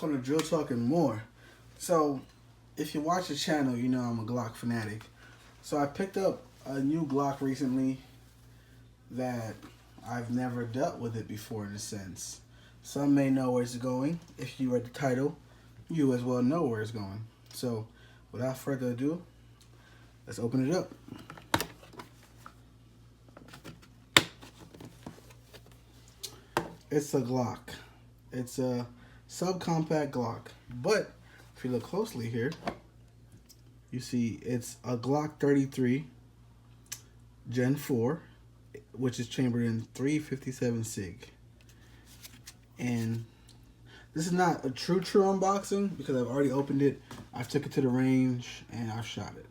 welcome to Drill Talk and More. So, if you watch the channel, you know I'm a Glock fanatic. So I picked up a new Glock recently that I've never dealt with it before in a sense. Some may know where it's going. If you read the title, you as well know where it's going. So, without further ado, let's open it up. It's a Glock. It's a subcompact Glock. But if you look closely here, you see it's a Glock 33 Gen 4, which is chambered in 357 SIG. And this is not a true unboxing because I've already opened it. I took it to the range and I've shot it.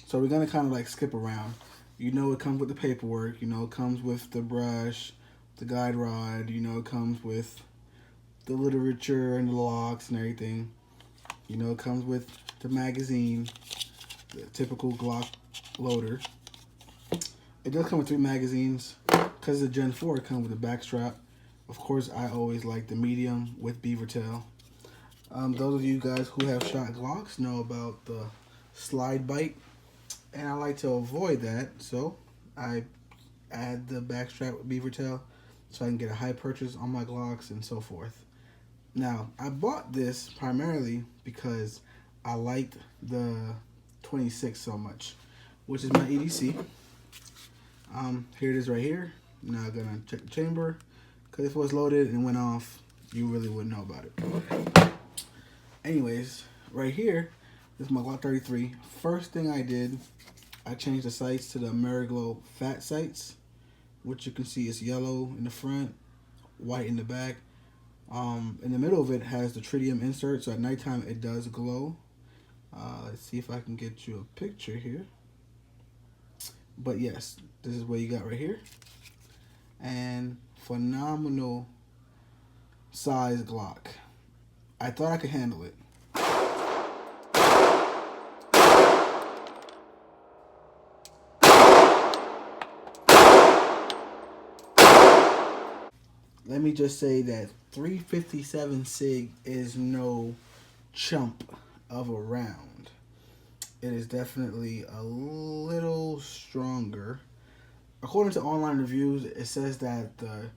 So we're gonna kind of like skip around. You know, it comes with the paperwork. You know, it comes with the brush, the guide rod. You know, it comes with the literature and the locks and everything. You know, it comes with the magazine, the typical Glock loader. It does come with 3 magazines. Because of the Gen 4, it comes with a back strap. Of course, I always like the medium with beaver tail. Those of you guys who have shot Glocks know about the slide bite. And I like to avoid that, so I add the back strap with beaver tail so I can get a high purchase on my Glocks and so forth. Now, I bought this primarily because I liked the 26 so much, which is my EDC. Here it is right here. Now I'm gonna check the chamber, because if it was loaded and went off, you really wouldn't know about it. Anyways, right here, this is my Glock 33. First thing I did, I changed the sights to the AmeriGlow fat sights, which you can see is yellow in the front, white in the back. In the middle of it has the tritium insert, so at nighttime it does glow. Let's see if I can get you a picture here. But yes, this is what you got right here. And phenomenal size Glock. I thought I could handle it. Let me just say that 357 SIG is no chump of a round. It is definitely a little stronger. According to online reviews, it says that the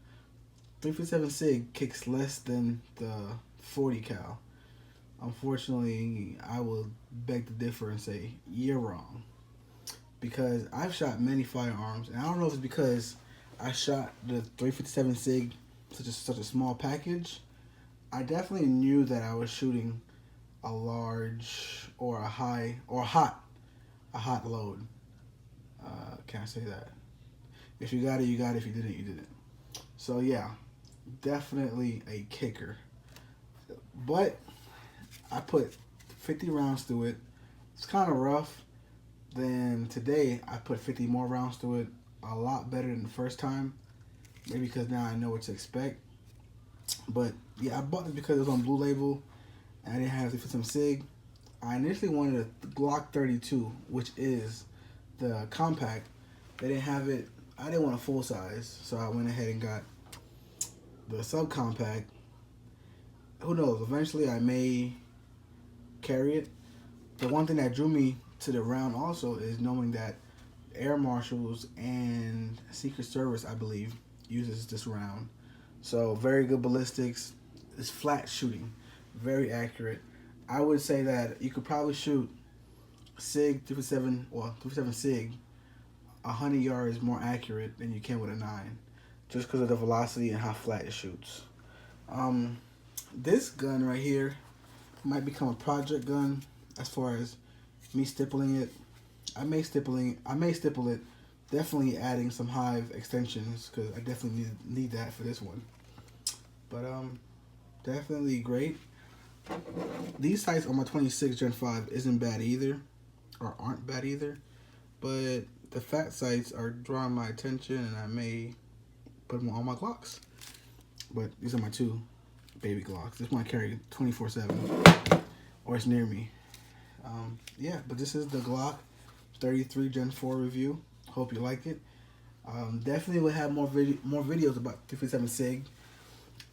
357 SIG kicks less than the 40 cal. Unfortunately, I will beg to differ and say you're wrong. Because I've shot many firearms, and I don't know if it's because I shot the 357 SIG such a small package. I definitely knew that I was shooting a large or a high or a hot load. Can't say that. If you got it, you got it. If you didn't, you didn't. So yeah, definitely a kicker. But I put 50 rounds through it. It's kind of rough. Then today I put 50 more rounds through it. A lot better than the first time. Maybe because now I know what to expect. But yeah, I bought this because it was on Blue Label and I didn't have to for some SIG. I initially wanted a Glock 32, which is the compact. They didn't have it. I didn't want a full size, so I went ahead and got the subcompact. Who knows? Eventually I may carry it. The one thing that drew me to the round also is knowing that Air Marshals and Secret Service, I believe, uses this round. So very good ballistics. It's flat shooting, very accurate. I would say that you could probably shoot SIG 357 or 357 SIG 100 yards more accurate than you can with a 9, just because of the velocity and how flat it shoots. This gun right here might become a project gun as far as me stippling it. I may stipple it. Definitely adding some hive extensions because I definitely need that for this one. But definitely great. These sights on my 26 Gen 5 isn't bad either, or aren't bad either. But the fat sights are drawing my attention, and I may put them on my Glocks. But these are my 2 baby Glocks. This one I carry 24/7, or it's near me. Yeah, but this is the Glock 33 Gen 4 review. Hope you like it. Definitely will have more videos about 357 SIG.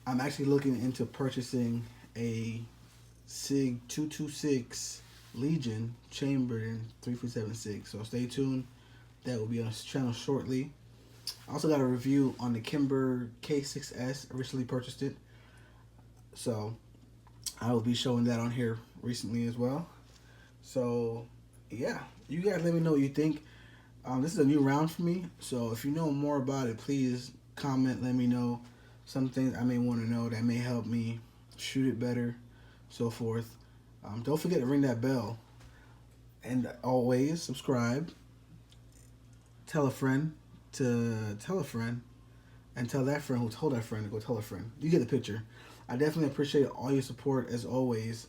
I'm actually looking into purchasing a SIG 226 Legion chambered in 3.76. So stay tuned. That will be on this channel shortly. I also got a review on the Kimber K6S. I recently purchased it. So I will be showing that on here recently as well. So yeah, you guys let me know what you think. This is a new round for me. So if you know more about it, please comment. Let me know some things I may want to know that may help me shoot it better, so forth. Don't forget to ring that bell. And always subscribe. Tell a friend to tell a friend. And tell that friend who told that friend to go tell a friend. You get the picture. I definitely appreciate all your support as always.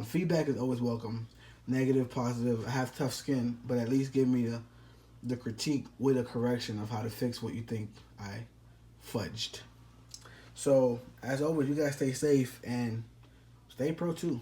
Feedback is always welcome. Negative, positive. I have tough skin, but at least give me the critique with a correction of how to fix what you think I fudged. So, as always, you guys stay safe and stay pro too.